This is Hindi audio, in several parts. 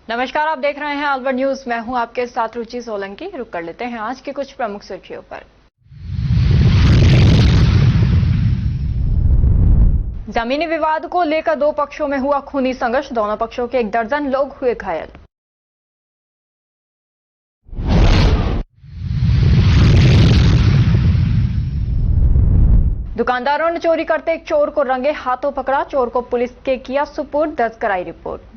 नमस्कार, आप देख रहे हैं अलवर न्यूज। मैं हूं आपके साथ रुचि सोलंकी। रुक कर लेते हैं आज की कुछ प्रमुख सुर्खियों पर। जमीनी विवाद को लेकर दो पक्षों में हुआ खूनी संघर्ष। दोनों पक्षों के 1 दर्जन लोग हुए घायल। दुकानदारों ने चोरी करते एक चोर को रंगे हाथों पकड़ा। चोर को पुलिस के किया सुपुर्द, दर्ज कराई रिपोर्ट।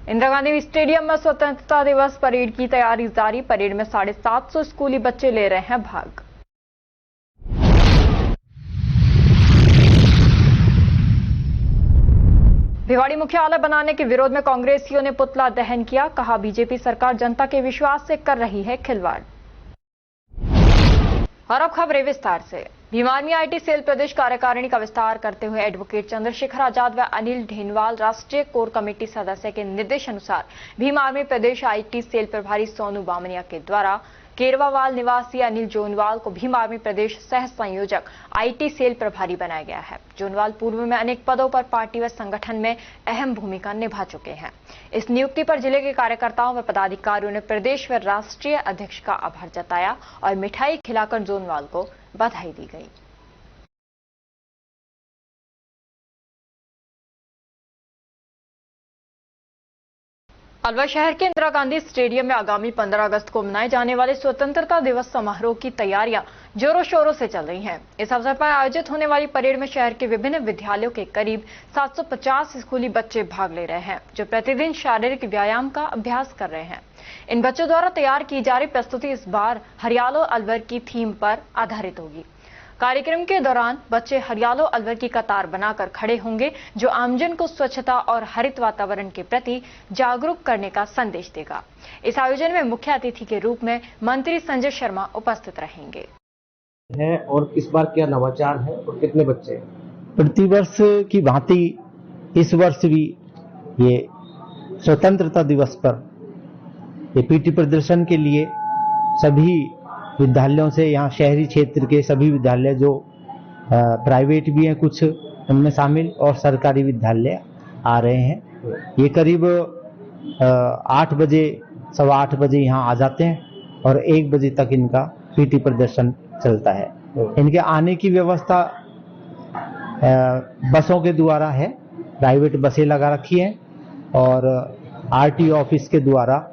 इंदिरा गांधी स्टेडियम में स्वतंत्रता दिवस परेड की तैयारी जारी। परेड में 750 स्कूली बच्चे ले रहे हैं भाग। भिवाड़ी मुख्यालय बनाने के विरोध में कांग्रेसियों ने पुतला दहन किया। कहा, बीजेपी सरकार जनता के विश्वास से कर रही है खिलवाड़। और अब खबरें विस्तार से। भीम आर्मी आईटी सेल प्रदेश कार्यकारिणी का विस्तार करते हुए एडवोकेट चंद्रशेखर आजाद व अनिल ढेनवाल राष्ट्रीय कोर कमेटी सदस्य के निर्देश अनुसार भीम आर्मी प्रदेश आईटी सेल प्रभारी सोनू बामनिया के द्वारा केरवावाल निवासी अनिल जोनवाल को भीम आर्मी प्रदेश सह संयोजक आईटी सेल प्रभारी बनाया गया है। जोनवाल पूर्व में अनेक पदों पर पार्टी व संगठन में अहम भूमिका निभा चुके हैं। इस नियुक्ति पर जिले के कार्यकर्ताओं व पदाधिकारियों ने प्रदेश व राष्ट्रीय अध्यक्ष का आभार जताया और मिठाई खिलाकर जोनवाल को बधाई दी गई। अलवर शहर के इंदिरा गांधी स्टेडियम में आगामी 15 अगस्त को मनाए जाने वाले स्वतंत्रता दिवस समारोह की तैयारियां जोरों शोरों से चल रही हैं। इस अवसर पर आयोजित होने वाली परेड में शहर के विभिन्न विद्यालयों के करीब 750 स्कूली बच्चे भाग ले रहे हैं, जो प्रतिदिन शारीरिक व्यायाम का अभ्यास कर रहे हैं। इन बच्चों द्वारा तैयार की जा रही प्रस्तुति इस बार हरियालो अलवर की थीम पर आधारित होगी। कार्यक्रम के दौरान बच्चे हरियालो अलवर की कतार बनाकर खड़े होंगे, जो आमजन को स्वच्छता और हरित वातावरण के प्रति जागरूक करने का संदेश देगा। इस आयोजन में मुख्य अतिथि के रूप में मंत्री संजय शर्मा उपस्थित रहेंगे। है और इस बार क्या नवाचार है और कितने बच्चे हैं? प्रतिवर्ष की भांति इस वर्ष भी ये स्वतंत्रता दिवस पर ये पीटी प्रदर्शन के लिए सभी विद्यालयों से, यहाँ शहरी क्षेत्र के सभी विद्यालय जो प्राइवेट भी हैं कुछ उनमें शामिल और सरकारी विद्यालय आ रहे हैं। ये करीब 8 बजे, 8:15 बजे यहाँ आ जाते हैं और 1 बजे तक इनका पीटी प्रदर्शन चलता है। इनके आने की व्यवस्था बसों के द्वारा है, प्राइवेट बसें लगा रखी हैं और आरटीओ ऑफिस के द्वारा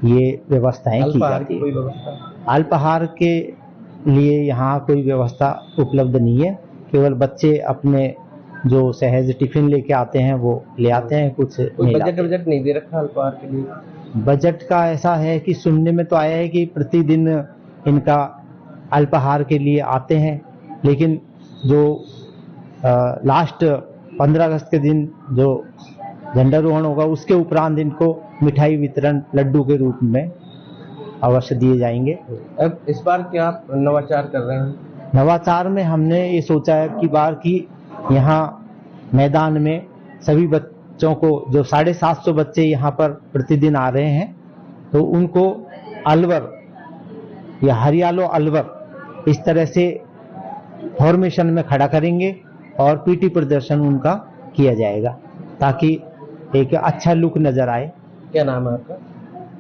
ये व्यवस्थाएं की जाती है। अल्पाहार के लिए यहाँ कोई व्यवस्था उपलब्ध नहीं है, केवल बच्चे अपने जो सहज टिफिन लेके आते हैं वो ले आते हैं। कुछ बजट नहीं दे रखा अल्पाहार के लिए। बजट का ऐसा है कि सुनने में तो आया है कि प्रतिदिन इनका अल्पाहार के लिए आते हैं, लेकिन जो लास्ट 15 अगस्त के दिन जो झंडारोहण होगा उसके उपरांत इनको मिठाई वितरण लड्डू के रूप में अवश्य दिए जाएंगे। अब इस बार क्या आप नवाचार कर रहे हैं? नवाचार में हमने ये सोचा है कि बार की यहाँ मैदान में सभी बच्चों को, जो 750 बच्चे यहाँ पर प्रतिदिन आ रहे हैं, तो उनको अलवर या हरियालो अलवर इस तरह से फॉर्मेशन में खड़ा करेंगे और पीटी प्रदर्शन उनका किया जाएगा ताकि एक अच्छा लुक नजर आए। क्या नाम है आपका?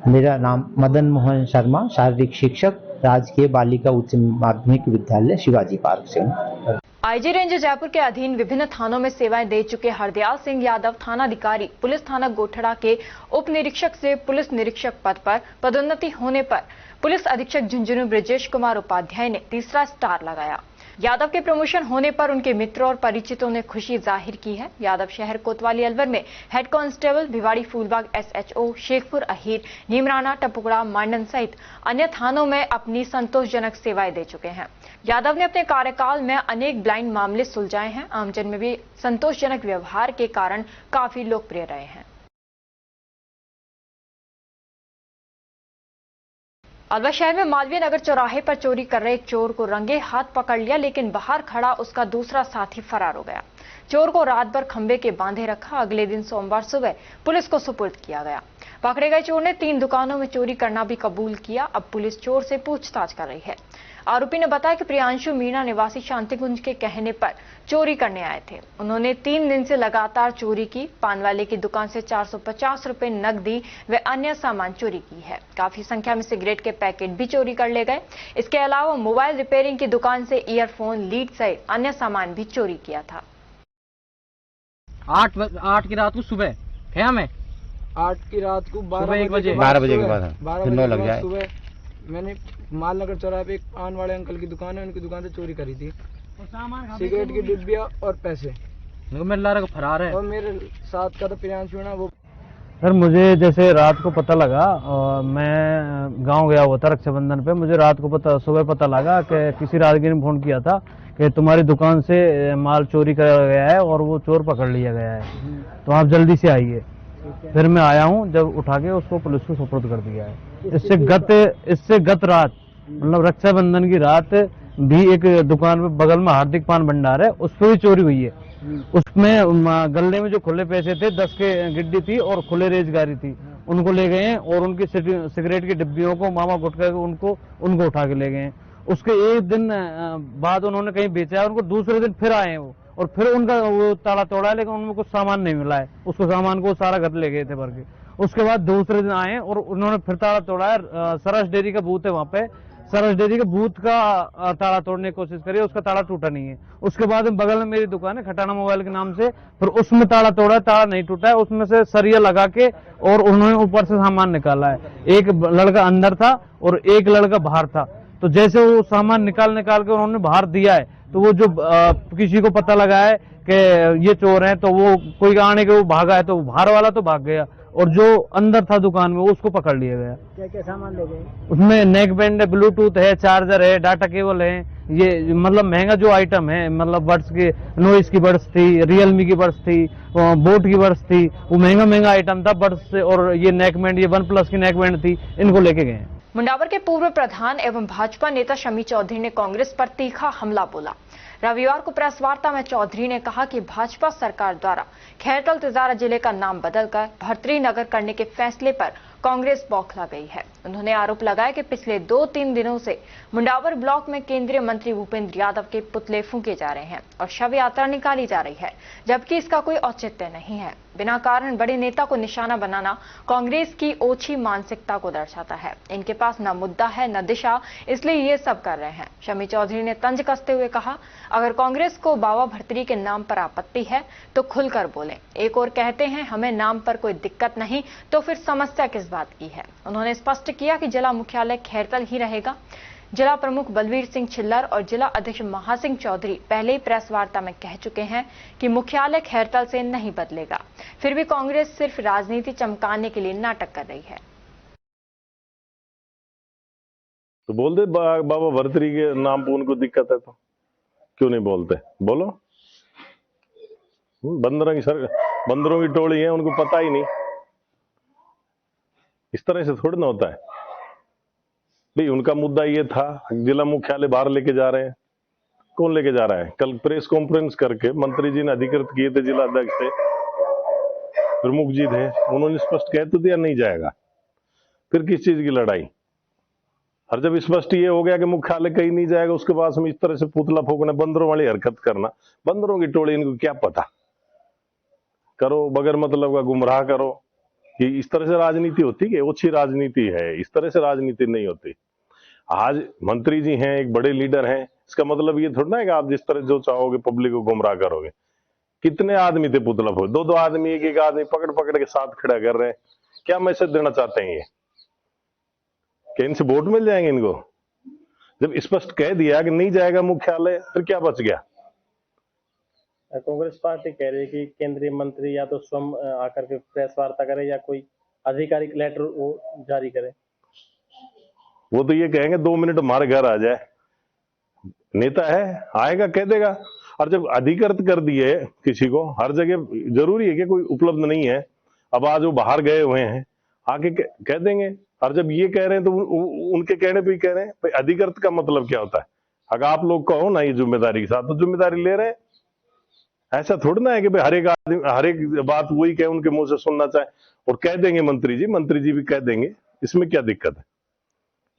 मेरा नाम मदन मोहन शर्मा, शारीरिक शिक्षक, राजकीय बालिका उच्च माध्यमिक विद्यालय शिवाजी पार्क से हूँ। आईजी रेंज जयपुर के अधीन विभिन्न थानों में सेवाएं दे चुके हरदयाल सिंह यादव थानाधिकारी पुलिस थाना गोठड़ा के उप निरीक्षक से पुलिस निरीक्षक पद पर पदोन्नति होने पर पुलिस अधीक्षक झुंझुनू ब्रजेश कुमार उपाध्याय ने तीसरा स्टार लगाया। यादव के प्रमोशन होने पर उनके मित्रों और परिचितों ने खुशी जाहिर की है। यादव शहर कोतवाली अलवर में head constable, Bhiwadi Phoolbagh SHO, Shekhpur Ahir, Neemrana, Tapukara, Mandan सहित अन्य थानों में अपनी संतोषजनक सेवाएं दे चुके हैं। यादव ने अपने कार्यकाल में अनेक ब्लाइंड मामले सुलझाए हैं। आमजन में भी संतोषजनक व्यवहार के कारण काफी लोकप्रिय रहे हैं। अलवर शहर में मालवीय नगर चौराहे पर चोरी कर रहे एक चोर को रंगे हाथ पकड़ लिया, लेकिन बाहर खड़ा उसका दूसरा साथी फरार हो गया। चोर को रात भर खंबे के बांधे रखा। अगले दिन सोमवार सुबह पुलिस को सुपुर्द किया गया। पकड़े गए चोर ने 3 दुकानों में चोरी करना भी कबूल किया। अब पुलिस चोर से पूछताछ कर रही है। आरोपी ने बताया कि प्रियांशु मीणा निवासी शांतिकुंज के कहने पर चोरी करने आए थे। उन्होंने 3 दिन से लगातार चोरी की। पान वाले की दुकान से 450 रुपए नकदी व अन्य सामान चोरी की है। काफी संख्या में सिगरेट के पैकेट भी चोरी कर ले गए। इसके अलावा मोबाइल रिपेयरिंग की दुकान से ईयरफोन, लीड सहित अन्य सामान भी चोरी किया था। 8 की रात को सुबह गया मैं 8 की रात को 12 बजे के बाद 12 बजे लग जाए सुबह मैंने मालनगर चौराहे पे एक पान वाले अंकल की दुकान है, उनकी दुकान से चोरी करी थी। सिगरेट की डिब्बियाँ और पैसे। मेरे लारा को फरार है। और मेरे साथ का तो प्रियांशु ना वो। सर मुझे जैसे रात को पता लगा, मैं गांव गया हुआ था रक्षाबंधन पे। मुझे रात को सुबह पता लगा कि किसी राहगीर ने फोन किया था कि तुम्हारी दुकान से माल चोरी करा गया है और वो चोर पकड़ लिया गया है, तो आप जल्दी से आइए। फिर मैं आया हूँ, जब उठा के उसको पुलिस को सुपुर्द कर दिया है। इससे गत रात मतलब रक्षाबंधन की रात भी एक दुकान में बगल में हार्दिक पान भंडार है, उस पर भी चोरी हुई है। उसमें गले में जो खुले पैसे थे 10 के गिड्डी थी और खुले रेजगारी थी, उनको ले गए हैं और उनकी सिगरेट की डिब्बियों को मामा गुटखा उनको उठा के ले गए हैं। उसके एक दिन बाद उन्होंने कहीं बेचा है, उनको दूसरे दिन फिर आए हैं वो, और फिर उनका वो ताला तोड़ा है, लेकिन उनमें कुछ सामान नहीं मिला है। उसको सामान को सारा घर ले गए थे भर के। उसके बाद दूसरे दिन आए और उन्होंने फिर ताला तोड़ा है। सरस डेयरी का बूथ है वहां पे, सरस डेयरी के बूथ का ताला तोड़ने की कोशिश करी, उसका ताला टूटा नहीं है। उसके बाद बगल में मेरी दुकान है खटाना मोबाइल के नाम से, फिर उसमें ताला तोड़ा है, ताला नहीं टूटा है। उसमें से सरिया लगा के और उन्होंने ऊपर से सामान निकाला है। एक लड़का अंदर था और एक लड़का बाहर था। तो जैसे वो सामान निकाल के उन्होंने बाहर दिया है, तो वो जो किसी को पता लगा है कि ये चोर हैं, तो वो कोई आने के वो भागा है, तो बाहर वाला तो भाग गया और जो अंदर था दुकान में उसको पकड़ लिया गया। क्या क्या सामान ले गए? उसमें नेक बैंड है, ब्लूटूथ है, चार्जर है, डाटा केबल है। ये मतलब महंगा जो आइटम है, मतलब बड्स की, नॉइस की बड्स थी, रियलमी की बड्स थी, बोट की बड्स थी, वो महंगा आइटम था बड्स से। और ये नेक बैंड, ये OnePlus की नेक बैंड थी, इनको लेके गए। मुंडावर के पूर्व प्रधान एवं भाजपा नेता शमी चौधरी ने कांग्रेस पर तीखा हमला बोला। रविवार को प्रेस वार्ता में चौधरी ने कहा कि भाजपा सरकार द्वारा खैरतल तिजारा जिले का नाम बदलकर भर्तरी नगर करने के फैसले पर कांग्रेस बौखला गई है। उन्होंने आरोप लगाया कि पिछले 2-3 दिनों से मुंडावर ब्लॉक में केंद्रीय मंत्री भूपेंद्र यादव के पुतले फूंके जा रहे हैं और शव यात्रा निकाली जा रही है, जबकि इसका कोई औचित्य नहीं है। बिना कारण बड़े नेता को निशाना बनाना कांग्रेस की ओछी मानसिकता को दर्शाता है। इनके पास न मुद्दा है न दिशा, इसलिए ये सब कर रहे हैं। शमी चौधरी ने तंज कसते हुए कहा, अगर कांग्रेस को बाबा भर्तरी के नाम पर आपत्ति है तो खुलकर बोलें। एक और कहते हैं हमें नाम पर कोई दिक्कत नहीं, तो फिर समस्या किस बात की है। उन्होंने स्पष्ट किया कि जिला मुख्यालय खैरतल ही रहेगा। जिला प्रमुख बलवीर सिंह छिल्लर और जिला अध्यक्ष महासिंह चौधरी पहले ही प्रेस वार्ता में कह चुके हैं कि मुख्यालय खैरतल से नहीं बदलेगा। फिर भी कांग्रेस सिर्फ राजनीति चमकाने के लिए नाटक कर रही है। तो बोल दे बाबा भर्तरी के नाम पर उनको दिक्कत है, तो क्यों नहीं बोलते? बोलो। बंदरों की टोली है, उनको पता ही नहीं। इस तरह से थोड़ी ना होता है भाई। उनका मुद्दा ये था जिला मुख्यालय बाहर लेके जा रहे हैं। कौन लेके जा रहा है? कल प्रेस कॉन्फ्रेंस करके मंत्री जी ने अधिकृत किए थे, जिला अध्यक्ष थे, प्रमुख जी थे, उन्होंने स्पष्ट कह तो दिया नहीं जाएगा। फिर किस चीज की लड़ाई? और जब स्पष्ट ये हो गया कि मुख्यालय कहीं नहीं जाएगा, उसके बाद हम इस तरह से पुतला फूकना, बंदरों वाली हरकत करना, बंदरों की टोली, इनको क्या पता? करो बगैर मतलब का गुमराह करो। कि इस तरह से राजनीति होती है? ओछी राजनीति है, इस तरह से राजनीति नहीं होती। आज मंत्री जी हैं, एक बड़े लीडर हैं, इसका मतलब ये थोड़ा ना है कि आप जिस तरह जो चाहोगे पब्लिक को गुमराह करोगे। कितने आदमी थे पुतला फूक? 2-2 आदमी, एक आदमी पकड़ के साथ खड़ा कर रहे हैं। क्या मैसेज देना चाहते हैं ये? कि इनसे वोट मिल जाएंगे इनको? जब स्पष्ट कह दिया कि नहीं जाएगा मुख्यालय, फिर क्या बच गया? कांग्रेस पार्टी कह रही है कि केंद्रीय मंत्री या तो स्वयं आकर के प्रेस वार्ता करे या कोई आधिकारिक लेटर वो जारी करे। वो तो ये कहेंगे 2 मिनट हमारे घर आ जाए। नेता है, आएगा, कह देगा। और जब अधिकृत कर दिए किसी को, हर जगह जरूरी है कि कोई उपलब्ध नहीं है, अब आज वो बाहर गए हुए हैं, आके कह देंगे। और जब ये कह रहे हैं तो उनके कहने पे ही कह रहे हैं। भाई अधिकृत का मतलब क्या होता है? अगर आप लोग कहो ना ये जिम्मेदारी के साथ, तो जिम्मेदारी ले रहे हैं। ऐसा थोड़ा ना है कि भाई हर एक आदमी हर एक बात वही कहे, उनके मुंह से सुनना चाहे और कह देंगे मंत्री जी भी कह देंगे, इसमें क्या दिक्कत है?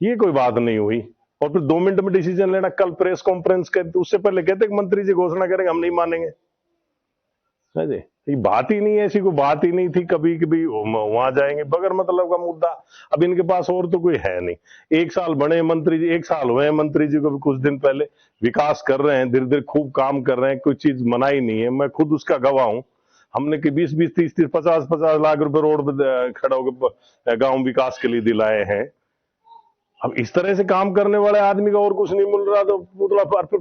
ये कोई बात नहीं हुई। और फिर 2 मिनट में डिसीजन लेना, कल प्रेस कॉन्फ्रेंस कर, उससे पहले कहते कि मंत्री जी घोषणा करेंगे, हम नहीं मानेंगे। ये बात ही नहीं है, ऐसी कोई बात ही नहीं थी। कभी कभी वहां जाएंगे, बगैर मतलब का मुद्दा। अब इनके पास और तो कोई है नहीं। 1 साल बने मंत्री जी, 1 साल हुए मंत्री जी को भी कुछ दिन पहले। विकास कर रहे हैं, धीरे धीरे खूब काम कर रहे हैं, कोई चीज मना ही नहीं है। मैं खुद उसका गवाह हूं। हमने कि 20-20, 30-30, 50-50 लाख रुपए रोड पे खड़ा होकर गांव विकास के लिए दिलाए हैं। अब इस तरह से काम करने वाले आदमी का और कुछ नहीं मिल रहा तो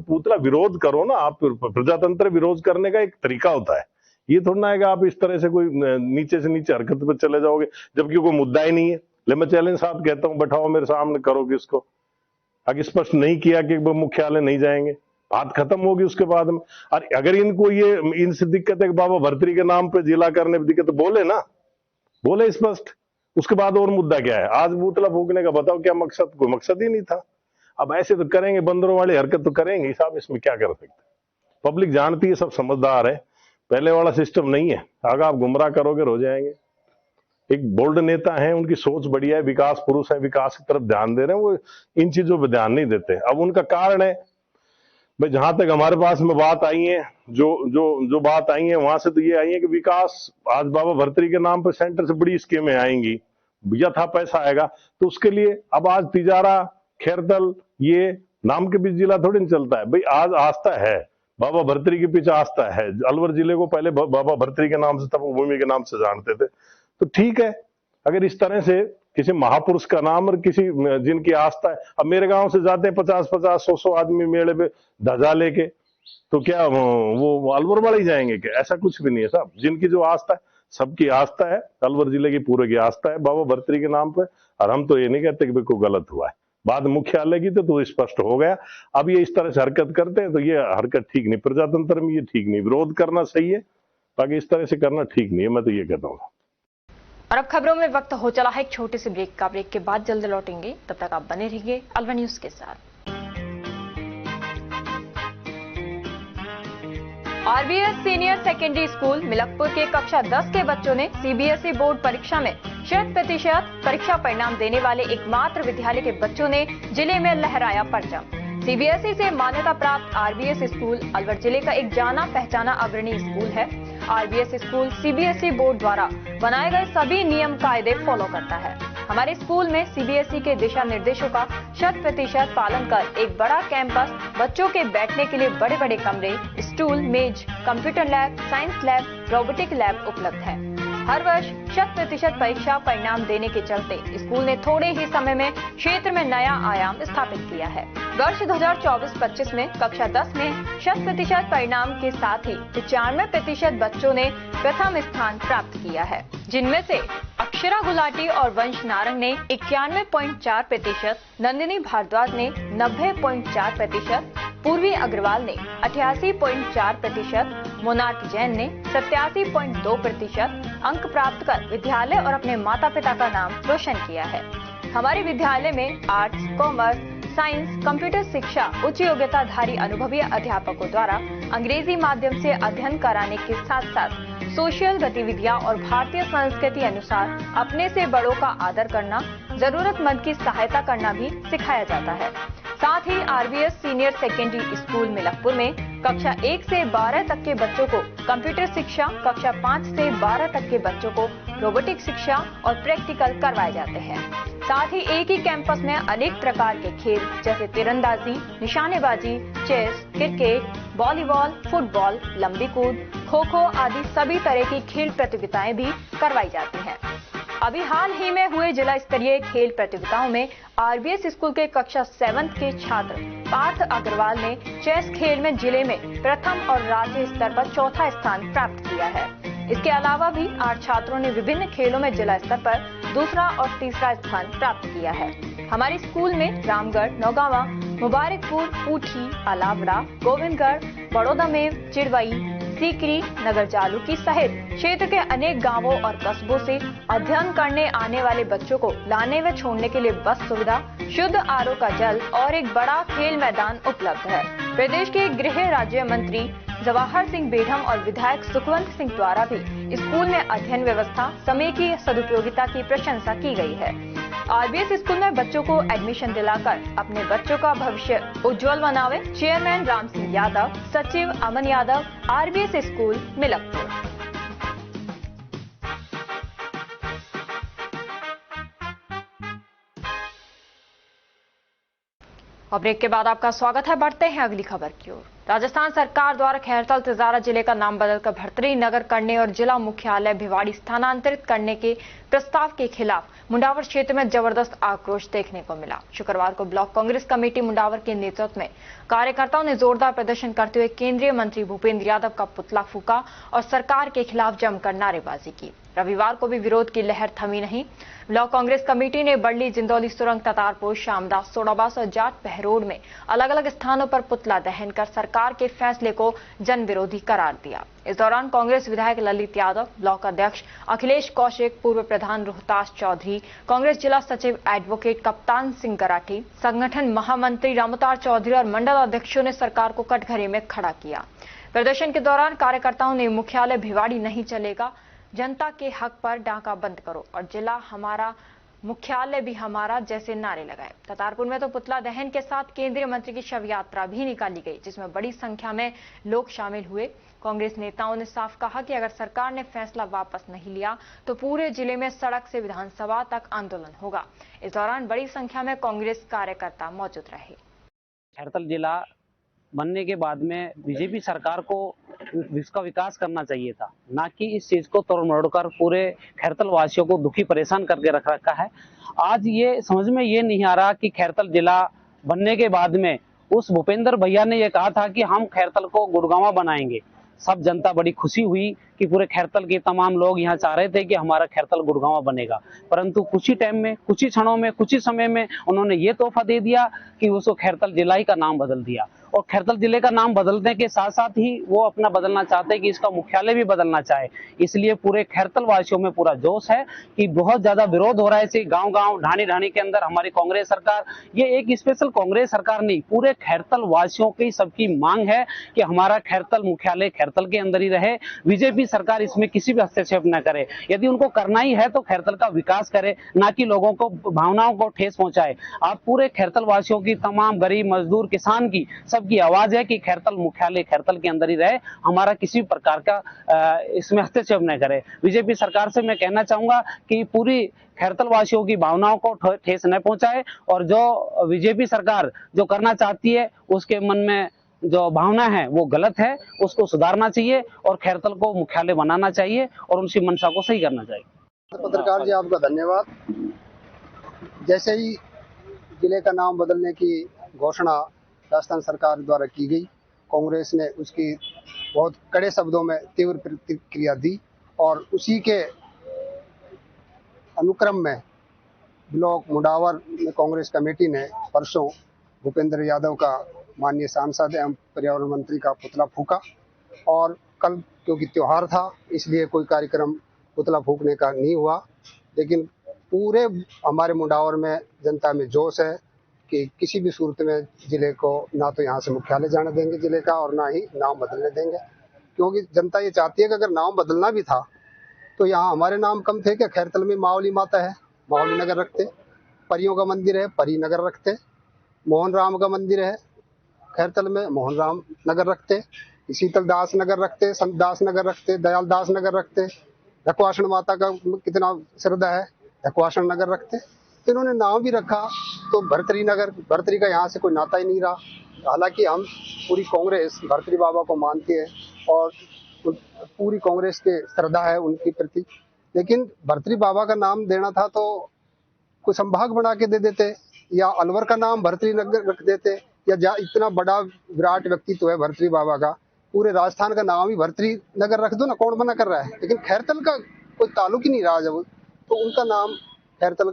पुतला विरोध करो ना आप। प्रजातंत्र विरोध करने का एक तरीका होता है। ये थोड़ा ना है कि आप इस तरह से कोई नीचे से नीचे हरकत पर चले जाओगे जबकि कोई मुद्दा ही नहीं है। ले मैं चैलेंज साथ कहता हूं, बैठाओ मेरे सामने, करो किसको। अगर स्पष्ट नहीं किया कि मुख्यालय नहीं जाएंगे, बात खत्म होगी उसके बाद में। और अगर इनको ये इनसे दिक्कत है कि बाबा भर्तरी के नाम पे जिला करने में दिक्कत, बोले ना, बोले स्पष्ट। उसके बाद और मुद्दा क्या है? आज पुतला फूकने का बताओ क्या मकसद? कोई मकसद ही नहीं था। अब ऐसे तो करेंगे, बंदरों वाली हरकत तो करेंगे साहब, इसमें क्या कर सकते। पब्लिक जानती है, सब समझदार है, पहले वाला सिस्टम नहीं है। अगर आप गुमराह करोगे हो जाएंगे। एक बोल्ड नेता है, उनकी सोच बढ़िया है, विकास पुरुष है, विकास की तरफ ध्यान दे रहे हैं, वो इन चीजों पर ध्यान नहीं देते। अब उनका कारण है भाई, जहां तक हमारे पास में बात आई है, जो बात आई है वहां से तो ये आई है कि विकास आज बाबा भर्तरी के नाम पर सेंटर से बड़ी स्कीमें आएंगी, यथा पैसा आएगा। तो उसके लिए अब आज तिजारा, खैरदल, ये नाम के बीच जिला थोड़ी नहीं चलता है भाई। आज आस्था है, बाबा भर्तरी के पीछे आस्था है। अलवर जिले को पहले बाबा भर्तरी के नाम से, तपोभूमि के नाम से जानते थे। तो ठीक है, अगर इस तरह से किसी महापुरुष का नाम और किसी जिनकी आस्था है। अब मेरे गांव से जाते हैं 50-50, 100 आदमी मेले पे ध्वजा लेके, तो क्या वो अलवर वाले ही जाएंगे क्या? ऐसा कुछ भी नहीं है साहब। जिनकी जो आस्था है, सबकी आस्था है, अलवर जिले की पूरे की आस्था है बाबा भर्तरी के नाम पे। और हम तो ये नहीं कहते कि कोई गलत हुआ है। बात मुख्यालय की तो स्पष्ट हो गया। अब ये इस तरह से हरकत करते हैं तो ये हरकत ठीक नहीं, प्रजातंत्र में ये ठीक नहीं। विरोध करना सही है, बाकी इस तरह से करना ठीक नहीं है, मैं तो ये कहता हूँ। और अब खबरों में वक्त हो चला है एक छोटे से ब्रेक का। ब्रेक के बाद जल्द लौटेंगे, तब तक आप बने रहिए अलवर न्यूज के साथ। RBS senior secondary school Milakpur के कक्षा 10 के बच्चों ने सीबीएसई बोर्ड परीक्षा में 100% परीक्षा परिणाम देने वाले एकमात्र विद्यालय के बच्चों ने जिले में लहराया परचम। सीबीएसई से मान्यता प्राप्त आरबीएस स्कूल अलवर जिले का एक जाना पहचाना अग्रणी स्कूल है। आरबीएस स्कूल सीबीएसई बोर्ड द्वारा बनाए गए सभी नियम कायदे फॉलो करता है। हमारे स्कूल में सीबीएसई के दिशा निर्देशों का 100% पालन कर एक बड़ा कैंपस, बच्चों के बैठने के लिए बड़े बड़े कमरे, स्टूल, मेज, computer lab, science lab, robotic lab उपलब्ध है। हर वर्ष 100% परीक्षा परिणाम देने के चलते स्कूल ने थोड़े ही समय में क्षेत्र में नया आयाम स्थापित किया है। वर्ष 2024-25 में कक्षा 10 में 100% परिणाम के साथ ही 95% बच्चों ने प्रथम स्थान प्राप्त किया है, जिनमें से अक्षरा गुलाटी और वंश नारंग ने 91.4%, नंदिनी भारद्वाज ने 90.4%, पूर्वी अग्रवाल ने 88.4%, मोनार्क जैन ने 87.2% अंक प्राप्त कर विद्यालय और अपने माता पिता का नाम रोशन किया है। हमारे विद्यालय में आर्ट्स, कॉमर्स, साइंस, कंप्यूटर शिक्षा उच्च योग्यताधारी अनुभवी अध्यापकों द्वारा अंग्रेजी माध्यम से अध्ययन कराने के साथ साथ सोशल गतिविधियां और भारतीय संस्कृति अनुसार अपने से बड़ों का आदर करना, जरूरतमंद की सहायता करना भी सिखाया जाता है। साथ ही RBS senior secondary school Milakpur में कक्षा 1 से 12 तक के बच्चों को कंप्यूटर शिक्षा, कक्षा 5 से 12 तक के बच्चों को रोबोटिक शिक्षा और प्रैक्टिकल करवाए जाते हैं। साथ ही एक ही कैंपस में अनेक प्रकार के खेल जैसे तीरंदाजी, निशानेबाजी, चेस, क्रिकेट, वॉलीबॉल, फुटबॉल, लंबी कूद, खो खो आदि सभी तरह की खेल प्रतियोगिताएं भी करवाई जाती हैं। अभी हाल ही में हुए जिला स्तरीय खेल प्रतियोगिताओं में आरबीएस स्कूल के कक्षा 7 के छात्र पार्थ अग्रवाल ने चेस खेल में जिले में प्रथम और राज्य स्तर पर चौथा स्थान प्राप्त किया है। इसके अलावा भी 8 छात्रों ने विभिन्न खेलों में जिला स्तर पर दूसरा और तीसरा स्थान प्राप्त किया है। हमारे स्कूल में रामगढ़, नौगावा, मुबारकपुर, ऊटी, अलावड़ा, गोविंदगढ़, बड़ौदा में, चिड़वई, सीकरी, नगर जालूकी सहित क्षेत्र के अनेक गांवों और कस्बों से अध्ययन करने आने वाले बच्चों को लाने व छोड़ने के लिए बस सुविधा, शुद्ध आरओ का जल और एक बड़ा खेल मैदान उपलब्ध है। प्रदेश के गृह राज्य मंत्री जवाहर सिंह बेढम और विधायक सुखवंत सिंह द्वारा भी स्कूल में अध्ययन व्यवस्था, समय की सदुपयोगिता की प्रशंसा की गई है। आरबीएस स्कूल में बच्चों को एडमिशन दिलाकर अपने बच्चों का भविष्य उज्जवल बनावे। चेयरमैन राम सिंह यादव, सचिव अमन यादव, आरबीएस स्कूल मिलकपुर। और ब्रेक के बाद आपका स्वागत है। बढ़ते हैं अगली खबर की ओर। राजस्थान सरकार द्वारा खैरतल तिजारा जिले का नाम बदलकर भर्तरी नगर करने और जिला मुख्यालय भिवाड़ी स्थानांतरित करने के प्रस्ताव के खिलाफ मुंडावर क्षेत्र में जबरदस्त आक्रोश देखने को मिला। शुक्रवार को ब्लॉक कांग्रेस कमेटी मुंडावर के नेतृत्व में कार्यकर्ताओं ने जोरदार प्रदर्शन करते हुए केंद्रीय मंत्री भूपेंद्र यादव का पुतला फूका और सरकार के खिलाफ जमकर नारेबाजी की। रविवार को भी विरोध की लहर थमी नहीं। ब्लॉक कांग्रेस कमेटी ने बड़ली, जिंदौली सुरंग, तातारपुर, शामदास, सोडाबास और जाट पहरोड में अलग अलग स्थानों पर पुतला दहन कर सरकार के फैसले को जन विरोधी करार दिया। इस दौरान कांग्रेस विधायक ललित यादव, ब्लॉक अध्यक्ष अखिलेश कौशिक, पूर्व प्रधान रोहतास चौधरी, कांग्रेस जिला सचिव एडवोकेट कप्तान सिंह गराठी, संगठन महामंत्री रामोतार चौधरी और मंडल अध्यक्षों ने सरकार को कटघरे में खड़ा किया। प्रदर्शन के दौरान कार्यकर्ताओं ने मुख्यालय भिवाड़ी नहीं चलेगा, जनता के हक पर डाका बंद करो और जिला हमारा, मुख्यालय भी हमारा जैसे नारे लगाए। तातारपुर में तो पुतला दहन के साथ केंद्रीय मंत्री की शव यात्रा भी निकाली गई, जिसमें बड़ी संख्या में लोग शामिल हुए। कांग्रेस नेताओं ने साफ कहा कि अगर सरकार ने फैसला वापस नहीं लिया तो पूरे जिले में सड़क से विधानसभा तक आंदोलन होगा। इस दौरान बड़ी संख्या में कांग्रेस कार्यकर्ता मौजूद रहे। खैरतल जिला बनने के बाद में बीजेपी सरकार को इसका विकास करना चाहिए था, ना कि इस चीज को तोड़ मरोड़ कर पूरे खैरतल वासियों को दुखी परेशान करके रख रखा है। आज ये समझ में ये नहीं आ रहा कि खैरतल जिला बनने के बाद में उस भूपेंद्र भैया ने ये कहा था कि हम खैरतल को गुड़गांव बनाएंगे। सब जनता बड़ी खुशी हुई कि पूरे खैरतल के तमाम लोग यहाँ चाह रहे थे कि हमारा खैरतल गुड़गांव बनेगा, परंतु कुछ ही टाइम में, कुछ ही क्षणों में, कुछ ही समय में उन्होंने ये तोहफा दे दिया कि उसको खैरतल जिला ही का नाम बदल दिया। और खैरतल जिले का नाम बदलने के साथ साथ ही वो अपना बदलना चाहते हैं कि इसका मुख्यालय भी बदलना चाहे। इसलिए पूरे खैरतल वासियों में पूरा जोश है कि बहुत ज्यादा विरोध हो रहा है। इसे गांव गांव, ढाणी ढाणी के अंदर हमारी कांग्रेस सरकार, ये एक स्पेशल कांग्रेस सरकार नहीं, पूरे खैरतल वासियों की सबकी मांग है कि हमारा खैरतल मुख्यालय खैरतल के अंदर ही रहे। बीजेपी सरकार इसमें किसी भी हस्तक्षेप न करे। यदि उनको करना ही है तो खैरतल का विकास करे, ना कि लोगों को भावनाओं को ठेस पहुंचाए। आप पूरे खैरतल वासियों की, तमाम गरीब, मजदूर, किसान की सबकी आवाज है कि खैरतल मुख्यालय खैरतल के अंदर ही रहे, हमारा किसी प्रकार का इसमें हस्तक्षेप न करे। बीजेपी सरकार से मैं कहना चाहूंगा कि पूरी खैरतल वासियों की भावनाओं को ठेस न पहुंचाए और जो बीजेपी सरकार जो करना चाहती है उसके मन में जो भावना है वो गलत है, उसको सुधारना चाहिए और खैरतल को मुख्यालय बनाना चाहिए और उनकी मंशा को सही करना चाहिए। पत्रकार जी, आपका धन्यवाद। जैसे ही जिले का नाम बदलने की घोषणा राजस्थान सरकार द्वारा की गई, कांग्रेस ने उसकी बहुत कड़े शब्दों में तीव्र प्रतिक्रिया दी और उसी के अनुक्रम में ब्लॉक मुंडावर में कांग्रेस कमेटी ने परसों भूपेंद्र यादव का, माननीय सांसद एवं पर्यावरण मंत्री का पुतला फूका। और कल क्योंकि त्योहार था इसलिए कोई कार्यक्रम पुतला फूकने का नहीं हुआ, लेकिन पूरे हमारे मुंडावर में जनता में जोश है कि किसी भी सूरत में जिले को ना तो यहाँ से मुख्यालय जाने देंगे जिले का और ना ही नाम बदलने देंगे, क्योंकि जनता ये चाहती है कि अगर नाम बदलना भी था तो यहाँ हमारे नाम कम थे कि खैरतल में मावली माता है, मावली नगर रखते, परियों का मंदिर है, परी नगर रखते, मोहन राम का मंदिर है खैरतल में, मोहन राम नगर रखते, शीतल दास नगर रखते, संत दास नगर रखते, दयाल दास नगर रखते, ढकवाषण माता का कितना श्रद्धा है, ढकवाषण नगर रखते। तो इन्होंने नाम भी रखा तो भर्तरी नगर, भर्तरी का यहाँ से कोई नाता ही नहीं रहा। हालांकि हम पूरी कांग्रेस भर्तरी बाबा को मानती है और पूरी कांग्रेस के श्रद्धा है उनके प्रति, लेकिन भर्तरी बाबा का नाम देना था तो कोई संभाग बना के दे देते या अलवर का नाम भर्तरी नगर रख देते, या इतना बड़ा विराट व्यक्तित्व है भर्तरी बाबा का, पूरे राजस्थान का नाम ही भर्तरी नगर रख दो ना, कौन मना कर रहा है। लेकिन खैरतल का कोई ताल्लुक ही नहीं रहा जब, तो उनका नाम खैरतल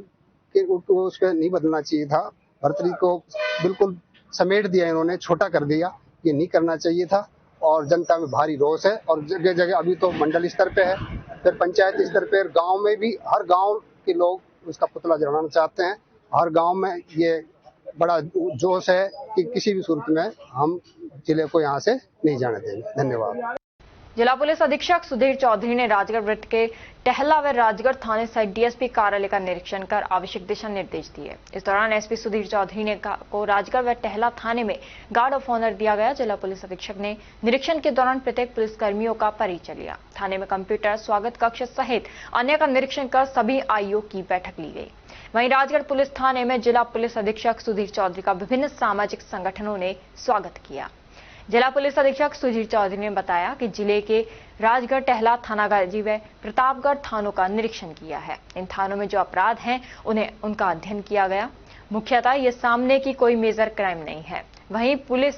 के उस पर नहीं बदलना चाहिए था। भर्तरी को बिल्कुल समेट दिया इन्होंने, छोटा कर दिया, ये नहीं करना चाहिए था। और जनता में भारी रोष है और जगह जगह अभी तो मंडल स्तर पे है, फिर पंचायत स्तर पे, गांव में भी हर गांव के लोग उसका पुतला जलाना चाहते हैं। हर गांव में ये बड़ा जोश है कि किसी भी सूरत में हम जिले को यहाँ से नहीं जाने देंगे। धन्यवाद। जिला पुलिस अधीक्षक सुधीर चौधरी ने राजगढ़ वृत्त के टहला व राजगढ़ थाने सहित डीएसपी कार्यालय का निरीक्षण कर आवश्यक दिशा निर्देश दिए। इस दौरान एसपी सुधीर चौधरी ने को राजगढ़ व टहला थाने में गार्ड ऑफ ऑनर दिया गया। जिला पुलिस अधीक्षक ने निरीक्षण के दौरान प्रत्येक पुलिसकर्मियों का परिचय लिया। थाने में कंप्यूटर, स्वागत कक्ष सहित अन्य का निरीक्षण कर सभी आईओ की बैठक ली गई। वहीं राजगढ़ पुलिस थाने में जिला पुलिस अधीक्षक सुधीर चौधरी का विभिन्न सामाजिक संगठनों ने स्वागत किया। जिला पुलिस अधीक्षक सुधीर चौधरी ने बताया कि जिले के राजगढ़, टहला, थानागाजी व प्रतापगढ़ थानों का निरीक्षण किया है। इन थानों में जो अपराध हैं उनका अध्ययन किया गया। मुख्यतः ये सामने की कोई मेजर क्राइम नहीं है। वहीं पुलिस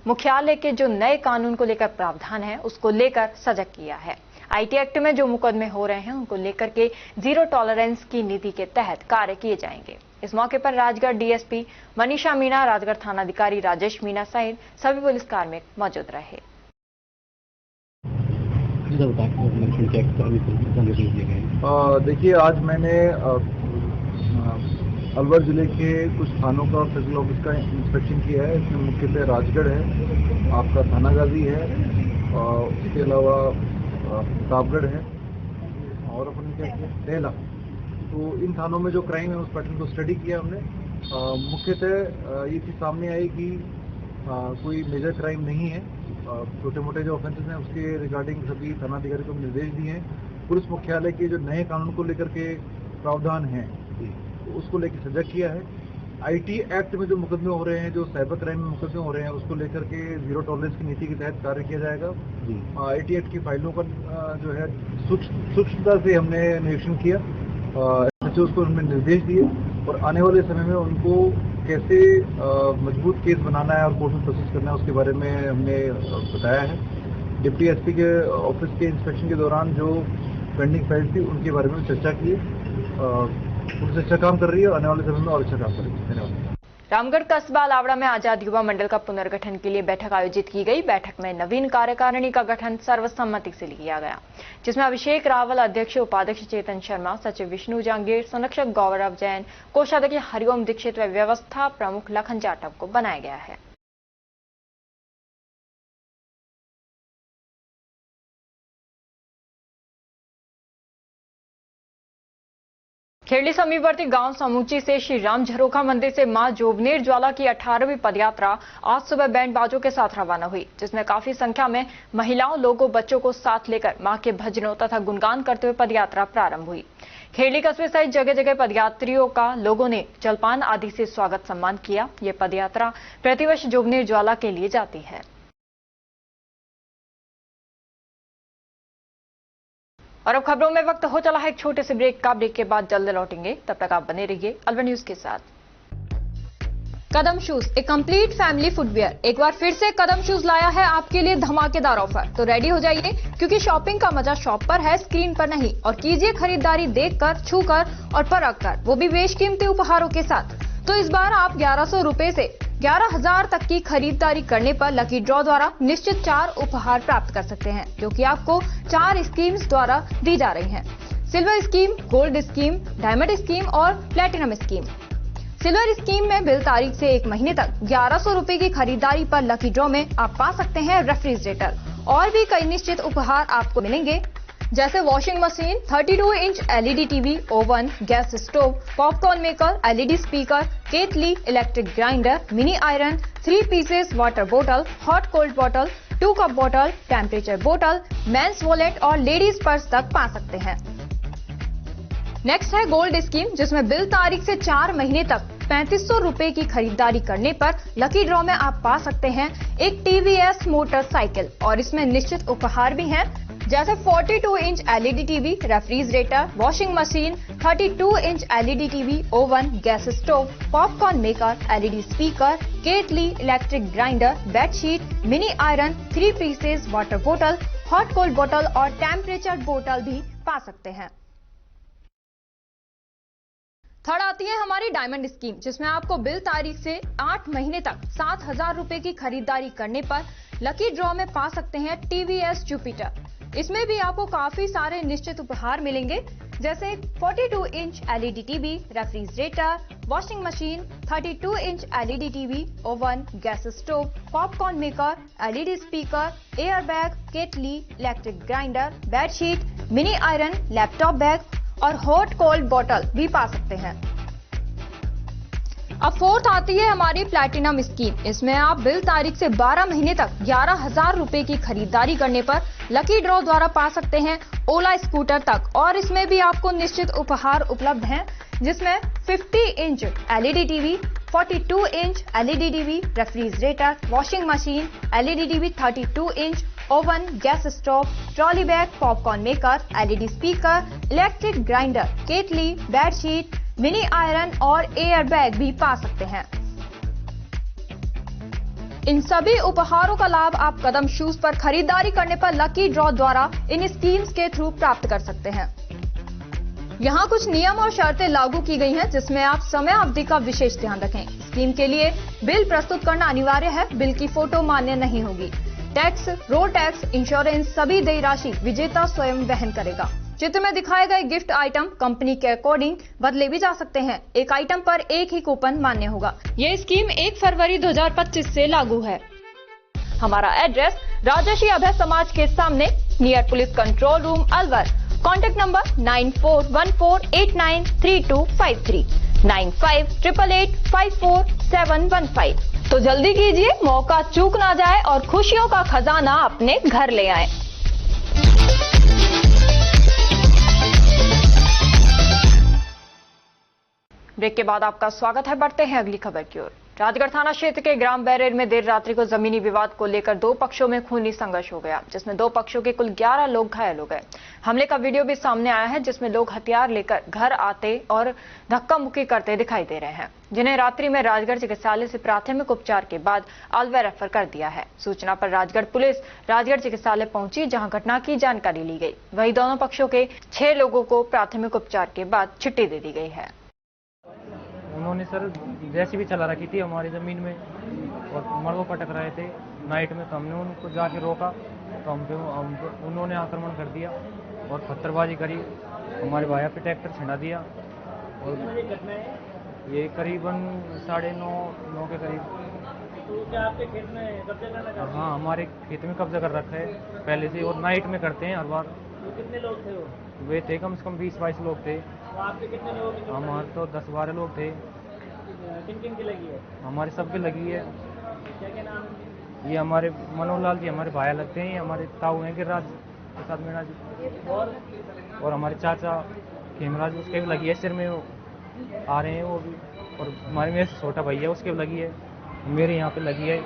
मुख्यालय के जो नए कानून को लेकर प्रावधान है उसको लेकर सजग किया है। आईटी एक्ट में जो मुकदमे हो रहे हैं उनको लेकर के जीरो टॉलरेंस की नीति के तहत कार्य किए जाएंगे। इस मौके पर राजगढ़ डीएसपी मनीषा मीणा, राजगढ़ थानाधिकारी राजेश मीणा सहित सभी पुलिस कार्मिक मौजूद रहे। देखिए, आज मैंने अलवर जिले के कुछ थानों का फिजिकल ऑफिस का इंस्पेक्शन किया है। इसमें मुख्यतः राजगढ़ है, आपका थानागाजी है, इसके अलावा प्रतापगढ़ है और अपन क्या किया, टहला। तो इन थानों में जो क्राइम है उस पैटर्न को स्टडी किया हमने। मुख्यतः ये चीज़ सामने आई कि कोई मेजर क्राइम नहीं है। छोटे मोटे जो ऑफेंसेस हैं उसके रिगार्डिंग सभी थानाधिकारी को निर्देश दिए हैं। पुलिस मुख्यालय के जो नए कानून को लेकर के प्रावधान हैं तो उसको लेकर सजग किया है। आईटी एक्ट में जो मुकदमे हो रहे हैं, जो साइबर क्राइम में मुकदमे हो रहे हैं, उसको लेकर के जीरो टॉलरेंस की नीति के तहत कार्य किया जाएगा। आईटी एक्ट की फाइलों का जो है सूक्ष्मता से हमने निरीक्षण किया। उसको हमने निर्देश दिए और आने वाले समय में उनको कैसे मजबूत केस बनाना है और कोर्ट में प्रोसेस करना है उसके बारे में हमने बताया है। डिप्टी एसपी के ऑफिस के इंस्पेक्शन के दौरान जो पेंडिंग फाइल थी उनके बारे में चर्चा की। पुलिस अच्छा काम कर रही है, आने वाले समय में और अच्छा काम करेगी। धन्यवाद। रामगढ़ कस्बा लावड़ा में आजाद युवा मंडल का पुनर्गठन के लिए बैठक आयोजित की गई। बैठक में नवीन कार्यकारिणी का गठन सर्वसम्मति से किया गया, जिसमें अभिषेक रावल अध्यक्ष, उपाध्यक्ष चेतन शर्मा, सचिव विष्णु जांगीर, संरक्षक गौरव जैन, कोषाध्यक्ष हरिओम दीक्षित व व्यवस्था प्रमुख लखन जाटव को बनाया गया है। खेड़ी समीपवर्ती गांव समूची से श्री राम झरोखा मंदिर से मां जोबनेर ज्वाला की 18वीं पदयात्रा आज सुबह बैंड बाजों के साथ रवाना हुई, जिसमें काफी संख्या में महिलाओं, लोगों, बच्चों को साथ लेकर मां के भजनों तथा गुणगान करते हुए पदयात्रा प्रारंभ हुई। खेड़ी कस्बे सहित जगह जगह पदयात्रियों का लोगों ने जलपान आदि से स्वागत सम्मान किया। ये पदयात्रा प्रतिवर्ष जोबनेर ज्वाला के लिए जाती है। और अब खबरों में वक्त हो चला है एक छोटे से ब्रेक का। ब्रेक के बाद जल्द लौटेंगे, तब तक आप बने रहिए अलवर न्यूज के साथ। कदम शूज, एक कंप्लीट फैमिली फुटवियर, एक बार फिर से कदम शूज लाया है आपके लिए धमाकेदार ऑफर। तो रेडी हो जाइए, क्योंकि शॉपिंग का मजा शॉप पर है, स्क्रीन पर नहीं। और कीजिए खरीदारी देखकर, छूकर और परख कर, वो भी बेशकीमती उपहारों के साथ। तो इस बार आप 1100 रुपए से 11,000 तक की खरीदारी करने पर लकी ड्रॉ द्वारा निश्चित 4 उपहार प्राप्त कर सकते हैं, जो कि आपको 4 स्कीम्स द्वारा दी जा रही हैं। Silver scheme, gold scheme, diamond scheme और प्लेटिनम स्कीम। सिल्वर स्कीम में बिल तारीख से 1 महीने तक 1100 रुपए की खरीदारी पर लकी ड्रॉ में आप पा सकते हैं रेफ्रिजरेटर और भी कई निश्चित उपहार आपको मिलेंगे, जैसे washing machine, 32 inch LED TV, oven, gas stove, popcorn maker, LED speaker, केतली, electric grinder, mini iron, 3 pieces water बोतल, हॉट कोल्ड बोतल, 2 कप बोतल, टेम्परेचर बोतल, मेंस वॉलेट और लेडीज पर्स तक पा सकते हैं। नेक्स्ट है गोल्ड स्कीम, जिसमें बिल तारीख से 4 महीने तक 3500 रुपए की खरीदारी करने पर लकी ड्रॉ में आप पा सकते हैं एक टीवीएस मोटरसाइकिल और इसमें निश्चित उपहार भी हैं, जैसे 42 inch LED TV, refrigerator, washing machine, 32 inch LED TV, oven, gas stove, popcorn maker, LED speaker, kettle, electric grinder, bedsheet, mini iron, 3 pieces water बोतल, हॉट कोल्ड बोतल और टेम्परेचर बोतल भी पा सकते हैं। थर्ड आती है हमारी डायमंड स्कीम, जिसमें आपको बिल तारीख से 8 महीने तक 7,000 रुपए की खरीदारी करने पर लकी ड्रॉ में पा सकते हैं TVS जुपिटर। इसमें भी आपको काफी सारे निश्चित उपहार मिलेंगे, जैसे 42 inch LED TV, refrigerator, washing machine, 32 inch LED TV, oven, gas stove, popcorn maker, LED speaker, air bag, kettle, electric grinder, bedsheet, mini iron, laptop bag और हॉट कोल्ड बॉटल भी पा सकते हैं। अब फोर्थ आती है हमारी प्लैटिनम स्कीम। इसमें आप बिल तारीख से 12 महीने तक 11,000 रुपए की खरीदारी करने पर लकी ड्रॉ द्वारा पा सकते हैं ओला स्कूटर तक, और इसमें भी आपको निश्चित उपहार उपलब्ध हैं, जिसमें 50 inch LED TV, 42 inch LED TV, refrigerator, washing machine, LED TV, 32 inch, oven, gas stove, trolley bag, popcorn maker, LED speaker, electric grinder, kettle, bedsheet, mini iron और एयर बैग भी पा सकते हैं। इन सभी उपहारों का लाभ आप कदम शूज पर खरीदारी करने पर लकी ड्रॉ द्वारा इन स्कीम्स के थ्रू प्राप्त कर सकते हैं। यहाँ कुछ नियम और शर्तें लागू की गई हैं, जिसमें आप समय अवधि का विशेष ध्यान रखें। स्कीम के लिए बिल प्रस्तुत करना अनिवार्य है। बिल की फोटो मान्य नहीं होगी। टैक्स, रोड टैक्स, इंश्योरेंस सभी देय राशि विजेता स्वयं वहन करेगा। चित्र में दिखाए गए गिफ्ट आइटम कंपनी के अकॉर्डिंग बदले भी जा सकते हैं। एक आइटम पर एक ही कूपन मान्य होगा। ये स्कीम 1 फरवरी 2025 से लागू है। हमारा एड्रेस राजर्षि अभय समाज के सामने, near police control room, Alwar. Contact number 9414893253, 9588854715। तो जल्दी कीजिए, मौका चूक ना जाए और खुशियों का खजाना अपने घर ले आए। ब्रेक के बाद आपका स्वागत है। बढ़ते हैं अगली खबर की ओर। राजगढ़ थाना क्षेत्र के ग्राम बैरेर में देर रात्रि को जमीनी विवाद को लेकर 2 पक्षों में खूनी संघर्ष हो गया, जिसमें 2 पक्षों के कुल 11 लोग घायल हो गए। हमले का वीडियो भी सामने आया है, जिसमें लोग हथियार लेकर घर आते और धक्का मुक्की करते दिखाई दे रहे हैं, जिन्हें रात्रि में राजगढ़ चिकित्सालय से प्राथमिक उपचार के बाद अलवर रेफर कर दिया है। सूचना पर राजगढ़ पुलिस राजगढ़ चिकित्सालय पहुंची, जहां घटना की जानकारी ली गई। वहीं दोनों पक्षों के 6 लोगों को प्राथमिक उपचार के बाद छुट्टी दे दी गई है। उन्होंने सर जैसी भी चला रखी थी हमारी ज़मीन में और मड़ों पटक रहे थे नाइट में, तो हमने उनको जाके रोका, तो उन्होंने आक्रमण कर दिया और पत्थरबाजी करी। हमारे भाया पे ट्रैक्टर छिड़ा दिया और ये करीबन 9:30 के करीब। तो क्या आपके खेत में कब्जा करना चाहते हैं? हाँ, हमारे खेत में कब्जा कर रखा है पहले से, और नाइट में करते हैं हर बार। तो कितने लोग थे वो? वे थे कम से कम 20-22 लोग थे। तो आपके कितने लोगों की? हमारे तो 10-12 लोग थे। किन किन की लगी है? हमारे सबके लगी है। क्या क्या नाम है? ये हमारे मनोहर जी हमारे भाया लगते हैं, हमारे ताऊ हैं गिरिराज प्रसाद मीणा जी, और हमारे चाचा खेमराज, उसके भी लगी है सिर में, वो आ रहे हैं वो भी। और हमारे मेरे से छोटा भैया उसके भी लगी है, मेरे यहाँ पे लगी है।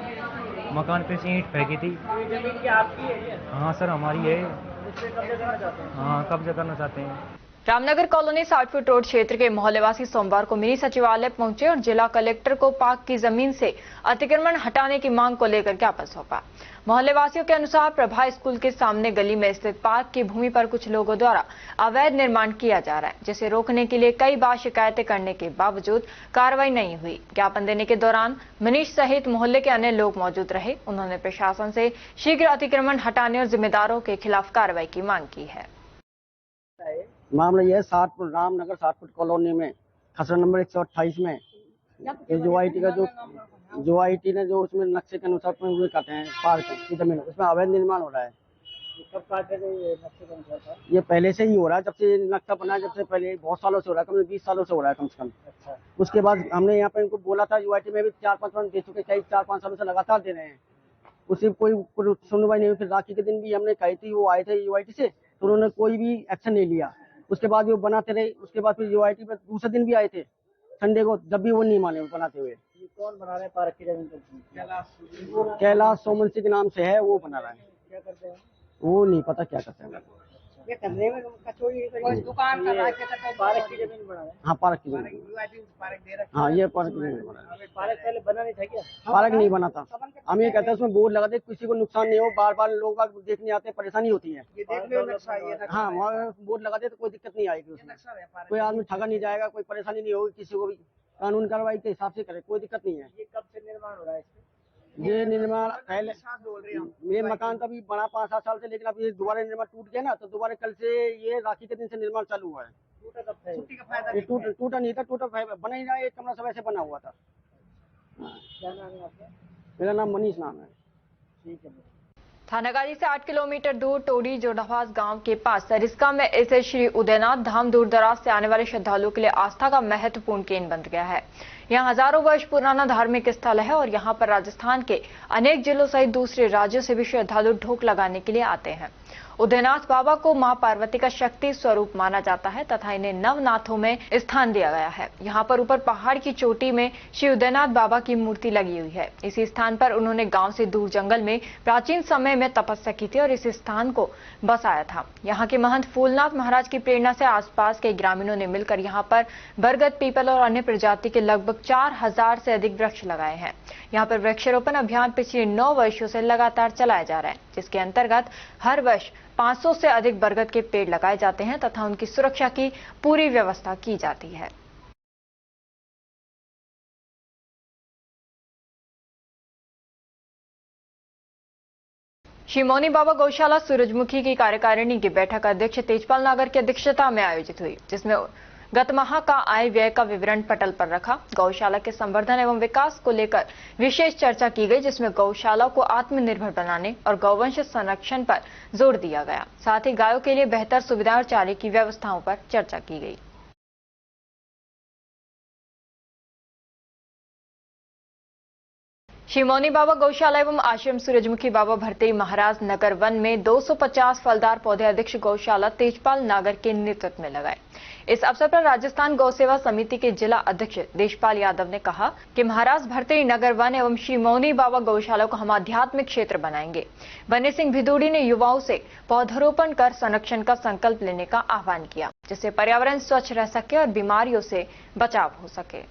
मकान पे से ईंट फेंकी थी। जमीन की आपकी है? हाँ सर, हमारी है। उससे कब्जा करना चाहते हैं? हाँ, कब्जा करना चाहते हैं। रामनगर कॉलोनी 60 फुट रोड क्षेत्र के मोहल्लेवासी सोमवार को मिनी सचिवालय पहुंचे और जिला कलेक्टर को पाक की जमीन से अतिक्रमण हटाने की मांग को लेकर ज्ञापन सौंपा। मोहल्लेवासियों के अनुसार प्रभा स्कूल के सामने गली में स्थित पार्क की भूमि पर कुछ लोगों द्वारा अवैध निर्माण किया जा रहा है, जिसे रोकने के लिए कई बार शिकायतें करने के बावजूद कार्रवाई नहीं हुई। ज्ञापन देने के दौरान मनीष सहित मोहल्ले के अन्य लोग मौजूद रहे। उन्होंने प्रशासन से शीघ्र अतिक्रमण हटाने और जिम्मेदारों के खिलाफ कार्रवाई की मांग की है। मामला यह है, 60 फुट रामनगर 60 फुट कॉलोनी में खसरा नंबर 128 में ये जो IT का जो IT ने जो उसमें नक्शे के अनुसार कहते हैं पार्क की जमीन, उसमें अवैध निर्माण हो रहा है। कब काटे गए ये नक्शे के अनुसार? ये पहले से ही हो रहा है, जब से नक्शा बना, जब से पहले बहुत सालों से हो रहा है, कम से 20 सालों से हो रहा है कम से कम। अच्छा। उसके उसके बाद हमने यहाँ पे इनको बोला था, UIT में भी 4-5 दे चुके, 4-5 सालों से लगातार दे रहे हैं, उसी कोई सुनवाई नहीं हुई। फिर राखी के दिन भी हमने कही थी, वो आए थे UIT से, तो उन्होंने कोई भी एक्शन नहीं लिया। उसके बाद वो बनाते रहे। उसके बाद फिर UIT पे दूसरे दिन भी आए थे संडे को, जब भी वो नहीं माने बनाते हुए। ये कौन बना रहे हैं पार्क की जमीन? कैलाश सोमवंशी के नाम से है, वो बना रहा है। क्या करते हैं? वो नहीं पता क्या करते हैं। ये करने में दुकान कर रहा है, पार्क की जमीन बना रहे हैं? हाँ, पार्क की जमीन। हाँ, ये पार्क की जमीन बना रहा है। पार्क पहले बना नहीं था क्या? पार्क नहीं बना था। हम ये कहते हैं उसमें बोर्ड लगा दे, किसी को नुकसान नहीं हो। बार बार लोग देखने आते हैं, परेशानी होती है। हाँ, वहाँ बोर्ड लगा दे तो कोई दिक्कत नहीं आएगी उसमें। कोई आदमी ठगा नहीं जाएगा, कोई परेशानी नहीं होगी किसी को भी। कानून कार्रवाई के हिसाब से करे, कोई दिक्कत नहीं है। ये कब से निर्माण हो रहा है इसमें? ये निर्माण पहले ये मकान तो अभी बना 5-7 साल से, लेकिन अब ये दोबारा निर्माण टूट गया ना, तो दोबारा कल से ये राखी के दिन से निर्माण चालू हुआ है। ये टूटा नहीं था, बना ही रहा, एक कमरा सब ऐसे बना हुआ था। मेरा नाम मनीष नाम है। ठीक है। थानागाजी से 8 किलोमीटर दूर टोडी जोड़ावास गांव के पास सरिस्का में इसे श्री उदयनाथ धाम दूर दराज से आने वाले श्रद्धालुओं के लिए आस्था का महत्वपूर्ण केंद्र बन गया है। यहां हजारों वर्ष पुराना धार्मिक स्थल है और यहां पर राजस्थान के अनेक जिलों सहित दूसरे राज्यों से भी श्रद्धालु ढोक लगाने के लिए आते हैं। उदयनाथ बाबा को मां पार्वती का शक्ति स्वरूप माना जाता है तथा इन्हें नवनाथों में स्थान दिया गया है। यहाँ पर ऊपर पहाड़ की चोटी में श्री उदयनाथ बाबा की मूर्ति लगी हुई है। इसी स्थान पर उन्होंने गांव से दूर जंगल में प्राचीन समय में तपस्या की थी और इस स्थान को बसाया था। यहाँ के महंत फूलनाथ महाराज की प्रेरणा से आसपास के ग्रामीणों ने मिलकर यहाँ पर बरगद, पीपल और अन्य प्रजाति के लगभग 4000 से अधिक वृक्ष लगाए हैं। यहाँ पर वृक्षारोपण अभियान पिछले 9 वर्षों से लगातार चलाया जा रहा है, जिसके अंतर्गत हर वर्ष 500 से अधिक बरगद के पेड़ लगाए जाते हैं तथा उनकी सुरक्षा की पूरी व्यवस्था की जाती है। श्री मौनी बाबा गौशाला सूरजमुखी की कार्यकारिणी की बैठक अध्यक्ष तेजपाल नागर की अध्यक्षता में आयोजित हुई, जिसमें गत माह का आय व्यय का विवरण पटल पर रखा। गौशाला के संवर्धन एवं विकास को लेकर विशेष चर्चा की गई, जिसमें गौशाला को आत्मनिर्भर बनाने और गौवंश संरक्षण पर जोर दिया गया। साथ ही गायों के लिए बेहतर सुविधा और चारे की व्यवस्थाओं पर चर्चा की गई। श्री मौनी बाबा गौशाला एवं आश्रम सूरजमुखी बाबा भरतेरी महाराज नगर वन में 250 फलदार पौधे अध्यक्ष गौशाला तेजपाल नागर के नेतृत्व में लगाए। इस अवसर पर राजस्थान गौ सेवा समिति के जिला अध्यक्ष देशपाल यादव ने कहा कि महाराज भरतेरी नगर वन एवं श्री मौनी बाबा गौशाला को हम आध्यात्मिक क्षेत्र बनाएंगे। बन्ने सिंह भिदोड़ी ने युवाओं से पौधरोपण कर संरक्षण का संकल्प लेने का आह्वान किया, जिससे पर्यावरण स्वच्छ रह सके और बीमारियों से बचाव हो सके।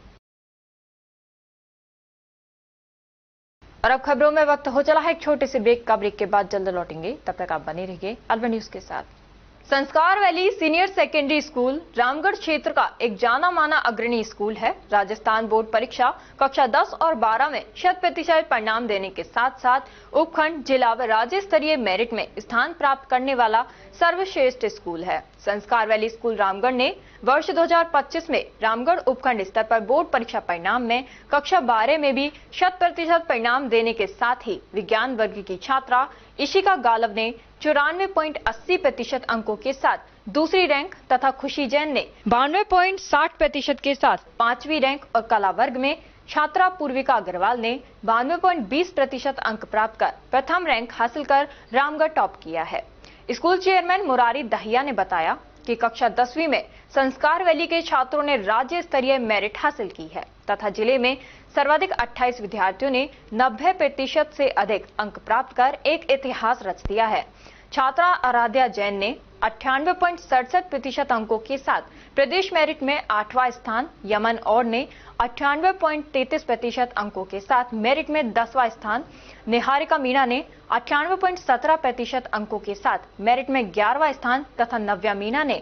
और अब खबरों में वक्त हो चला है एक छोटे से ब्रेक का। ब्रेक के बाद जल्द लौटेंगे, तब तक आप बने रहिए अलवर न्यूज के साथ। संस्कार valley senior secondary school Ramgarh क्षेत्र का एक जाना माना अग्रणी स्कूल है। राजस्थान बोर्ड परीक्षा कक्षा 10 और 12 में 100% परिणाम देने के साथ साथ उपखंड, जिला व राज्य स्तरीय मेरिट में स्थान प्राप्त करने वाला सर्वश्रेष्ठ स्कूल है। संस्कार वैली स्कूल रामगढ़ ने वर्ष 2025 में रामगढ़ उपखंड स्तर पर बोर्ड परीक्षा परिणाम में कक्षा 12 में भी 100% परिणाम देने के साथ ही विज्ञान वर्ग की छात्रा इशिका गालव ने 94.80% अंकों के साथ दूसरी रैंक तथा खुशी जैन ने 92.60% के साथ 5वीं रैंक और कला वर्ग में छात्रा पूर्विका अग्रवाल ने 92.20% अंक प्राप्त कर प्रथम रैंक हासिल कर रामगढ़ टॉप किया है। स्कूल चेयरमैन मुरारी दहिया ने बताया कि कक्षा 10वीं में संस्कार वैली के छात्रों ने राज्य स्तरीय मेरिट हासिल की है तथा जिले में सर्वाधिक 28 विद्यार्थियों ने 90% से अधिक अंक प्राप्त कर एक इतिहास रच दिया है। छात्रा आराध्या जैन ने 98.67% अंकों के साथ प्रदेश मेरिट में 8वां स्थान, यमन और ने 98.33% अंकों के साथ मेरिट में 10वां स्थान, निहारिका मीणा ने 98.17% अंकों के साथ मेरिट में 11वां स्थान तथा नव्या मीणा ने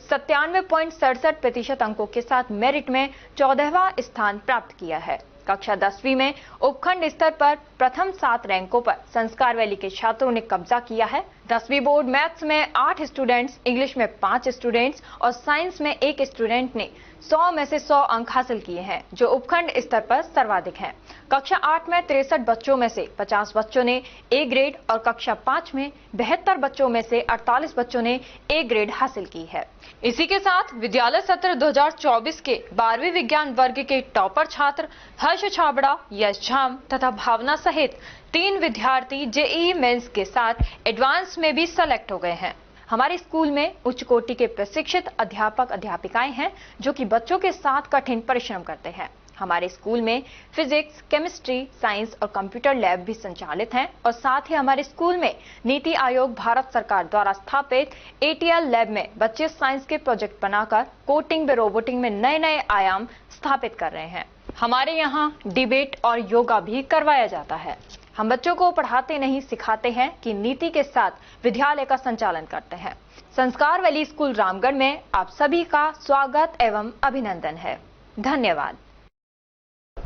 97.67% अंकों के साथ मेरिट में 14वां स्थान प्राप्त किया है। कक्षा 10वीं में उपखंड स्तर पर प्रथम 7 रैंकों पर संस्कार वैली के छात्रों ने कब्जा किया है। 10वीं बोर्ड मैथ्स में 8 स्टूडेंट्स, इंग्लिश में 5 स्टूडेंट्स और साइंस में 1 स्टूडेंट ने 100 में से 100 अंक हासिल किए हैं, जो उपखंड स्तर पर सर्वाधिक हैं। कक्षा 8 में 63 बच्चों में से 50 बच्चों ने ए ग्रेड और कक्षा 5 में 72 बच्चों में से 48 बच्चों ने ए ग्रेड हासिल की है। इसी के साथ विद्यालय सत्र 2024 के 12वीं विज्ञान वर्ग के टॉपर छात्र हर्ष छाबड़ा, यश झाम तथा भावना सहित 3 विद्यार्थी जेईई मेंस के साथ एडवांस में भी सेलेक्ट हो गए हैं। हमारे स्कूल में उच्च कोटि के प्रशिक्षित अध्यापक अध्यापिकाएं हैं जो कि बच्चों के साथ कठिन परिश्रम करते हैं। हमारे स्कूल में फिजिक्स, केमिस्ट्री, साइंस और कंप्यूटर लैब भी संचालित हैं और साथ ही हमारे स्कूल में नीति आयोग भारत सरकार द्वारा स्थापित ATL लैब में बच्चे साइंस के प्रोजेक्ट बनाकर कोडिंग व रोबोटिंग में नए नए आयाम स्थापित कर रहे हैं। हमारे यहाँ डिबेट और योगा भी करवाया जाता है। हम बच्चों को पढ़ाते नहीं सिखाते हैं कि नीति के साथ विद्यालय का संचालन करते हैं। संस्कार वैली स्कूल रामगढ़ में आप सभी का स्वागत एवं अभिनंदन है। धन्यवाद।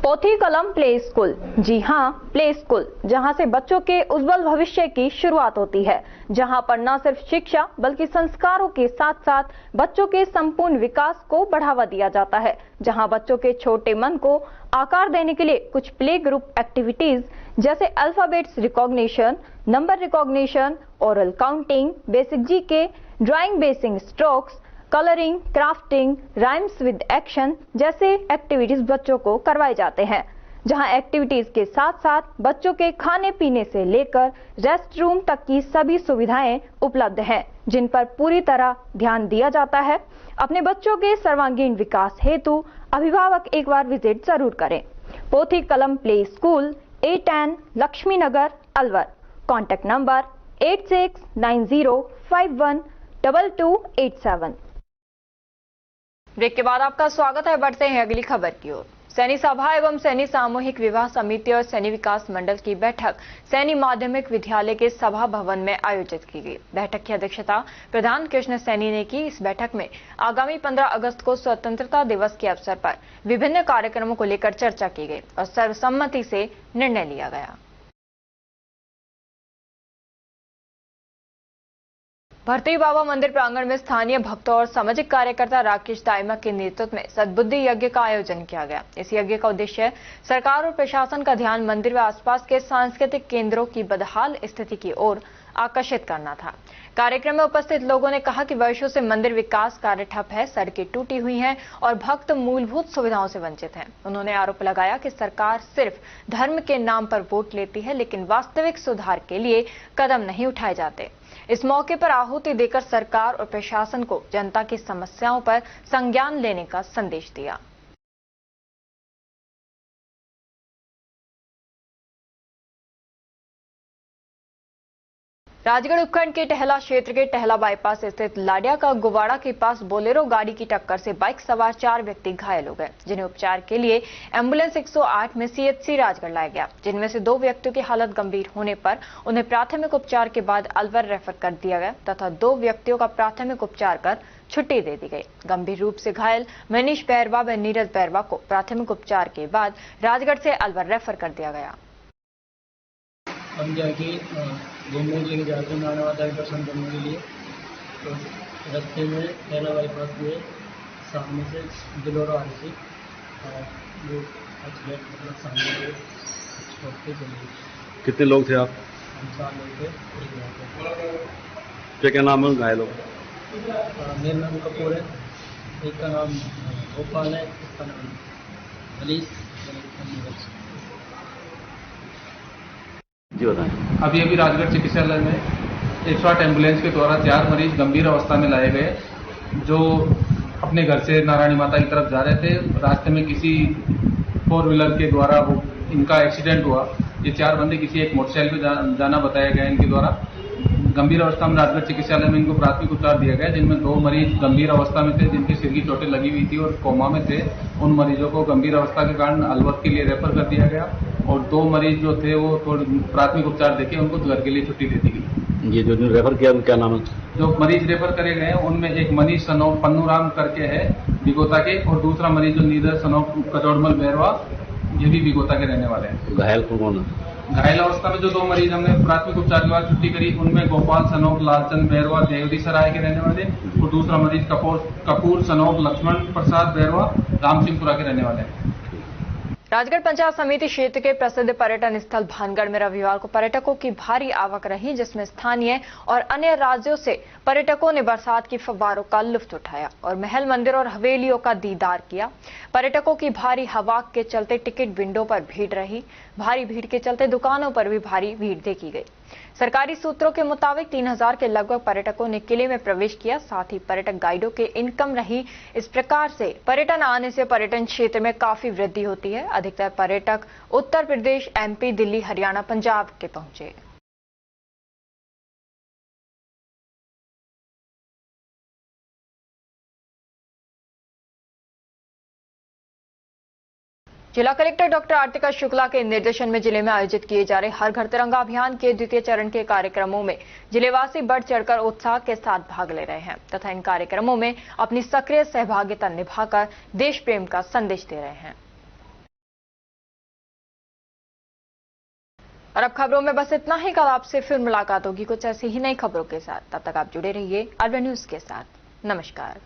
पोथी कलम प्ले स्कूल, जी हां, प्ले स्कूल, जहां से बच्चों के उज्जवल भविष्य की शुरुआत होती है, जहां पर न सिर्फ शिक्षा बल्कि संस्कारों के साथ साथ बच्चों के संपूर्ण विकास को बढ़ावा दिया जाता है, जहां बच्चों के छोटे मन को आकार देने के लिए कुछ प्ले ग्रुप एक्टिविटीज जैसे alphabets recognition, number recognition, oral counting, basic GK, drawing basic strokes, colouring, crafting, rhymes with action जैसे एक्टिविटीज बच्चों को करवाए जाते हैं, जहां एक्टिविटीज के साथ साथ बच्चों के खाने पीने से लेकर रेस्ट रूम तक की सभी सुविधाएं उपलब्ध हैं, जिन पर पूरी तरह ध्यान दिया जाता है। अपने बच्चों के सर्वांगीण विकास हेतु अभिभावक एक बार विजिट जरूर करें। Pothi Kalam play school, A10 Laxmi Nagar, Alwar. Contact number 8690512287। Break के बाद आपका स्वागत है। बढ़ते हैं अगली खबर की ओर। सैनी सभा एवं सैनी सामूहिक विवाह समिति और सैनी विकास मंडल की बैठक सैनी माध्यमिक विद्यालय के सभा भवन में आयोजित की गई। बैठक की अध्यक्षता प्रधान कृष्ण सैनी ने की। इस बैठक में आगामी 15 अगस्त को स्वतंत्रता दिवस के अवसर पर विभिन्न कार्यक्रमों को लेकर चर्चा की गई और सर्वसम्मति से निर्णय लिया गया। भरतरी बाबा मंदिर प्रांगण में स्थानीय भक्तों और सामाजिक कार्यकर्ता राकेश दाइमा के नेतृत्व में सद्बुद्धि यज्ञ का आयोजन किया गया। इस यज्ञ का उद्देश्य सरकार और प्रशासन का ध्यान मंदिर व आसपास के सांस्कृतिक केंद्रों की बदहाल स्थिति की ओर आकर्षित करना था। कार्यक्रम में उपस्थित लोगों ने कहा कि वर्षों से मंदिर विकास कार्य ठप है, सड़कें टूटी हुई हैं और भक्त मूलभूत सुविधाओं से वंचित हैं। उन्होंने आरोप लगाया कि सरकार सिर्फ धर्म के नाम पर वोट लेती है, लेकिन वास्तविक सुधार के लिए कदम नहीं उठाए जाते। इस मौके पर आहुति देकर सरकार और प्रशासन को जनता की समस्याओं पर संज्ञान लेने का संदेश दिया। राजगढ़ उपखंड के टहला क्षेत्र के टहला बाईपास स्थित लाडिया का गुवाड़ा के पास बोलेरो गाड़ी की टक्कर से बाइक सवार 4 व्यक्ति घायल हो गए, जिन्हें उपचार के लिए एम्बुलेंस 108 में CHC राजगढ़ लाया गया, जिनमें से 2 व्यक्तियों की हालत गंभीर होने पर उन्हें प्राथमिक उपचार के बाद अलवर रेफर कर दिया गया तथा 2 व्यक्तियों का प्राथमिक उपचार कर छुट्टी दे दी गई। गंभीर रूप से घायल मनीष बैरवा व नीरज बैरवा को प्राथमिक उपचार के बाद राजगढ़ से अलवर रेफर कर दिया गया। हम जाके घूमने के लिए जाते हैं मानवता के दर्शन करने के लिए, तो रास्ते में पहला बाईपास में सामने से बोलेरो आ रही थी और वो एक्सीडेंट मतलब सामने से स्टॉप पे चली गई। कितने लोग थे आप? हम 4 लोग थे। क्या नाम है घायलों का? मेरा नाम कपूर है, एक का नाम गोपाल है, इसका नाम मनीष। जी बताएं। अभी राजगढ़ चिकित्सालय में 108 एम्बुलेंस के द्वारा 4 मरीज गंभीर अवस्था में लाए गए, जो अपने घर से नारायणी माता की तरफ जा रहे थे। रास्ते में किसी 4 व्हीलर के द्वारा वो इनका एक्सीडेंट हुआ। ये 4 बंदे किसी एक मोटरसाइकिल पे जाना बताया गया इनके द्वारा। गंभीर अवस्था में राजगढ़ चिकित्सालय में इनको प्राथमिक उपचार दिया गया, जिनमें 2 मरीज गंभीर अवस्था में थे, जिनके सिर की चोटें लगी हुई थी और कोमा में थे। उन मरीजों को गंभीर अवस्था के कारण अलवर के लिए रेफर कर दिया गया और 2 मरीज जो थे वो थोड़ी प्राथमिक उपचार देके उनको घर के लिए छुट्टी दे दी गई। ये जो रेफर किया क्या नाम है? जो मरीज रेफर करे गए हैं उनमें एक मनीष सनोफ पन्नूराम करके है बिगोता के, और दूसरा मरीज जो नीरज सनोफ कचौड़मल बैरवा, ये भी बिगोता के रहने वाले हैं। घायल कौन है? घायल अवस्था में जो 2 मरीज हमने प्राथमिक उपचार के बाद छुट्टी करी, उनमें गोपाल सनोफ लालचंद बैरवा देवरी सराय के रहने वाले, और दूसरा मरीज कपूर सनोफ लक्ष्मण प्रसाद बैरवा राम सिंहपुरा के रहने वाले हैं। राजगढ़ पंचायत समिति क्षेत्र के प्रसिद्ध पर्यटन स्थल भानगढ़ में रविवार को पर्यटकों की भारी आवक रही, जिसमें स्थानीय और अन्य राज्यों से पर्यटकों ने बरसात की फव्वारों का लुत्फ उठाया और महल, मंदिर और हवेलियों का दीदार किया। पर्यटकों की भारी हवा के चलते टिकट विंडो पर भीड़ रही। भारी भीड़ के चलते दुकानों पर भी भारी भीड़ देखी गई। सरकारी सूत्रों के मुताबिक 3000 के लगभग पर्यटकों ने किले में प्रवेश किया। साथ ही पर्यटक गाइडों के इनकम रही। इस प्रकार से पर्यटन आने से पर्यटन क्षेत्र में काफी वृद्धि होती है। अधिकतर पर्यटक उत्तर प्रदेश, MP, दिल्ली, हरियाणा, पंजाब के पहुंचे। जिला कलेक्टर डॉक्टर आरतिका शुक्ला के निर्देशन में जिले में आयोजित किए जा रहे हर घर तिरंगा अभियान के 2य चरण के कार्यक्रमों में जिलेवासी बढ़ चढ़कर उत्साह के साथ भाग ले रहे हैं तथा इन कार्यक्रमों में अपनी सक्रिय सहभागिता निभाकर देश प्रेम का संदेश दे रहे हैं। और अब खबरों में बस इतना ही। कल आपसे फिर मुलाकात होगी कुछ ऐसी ही नई खबरों के साथ। तब तक आप जुड़े रहिए अलवर न्यूज के साथ। नमस्कार।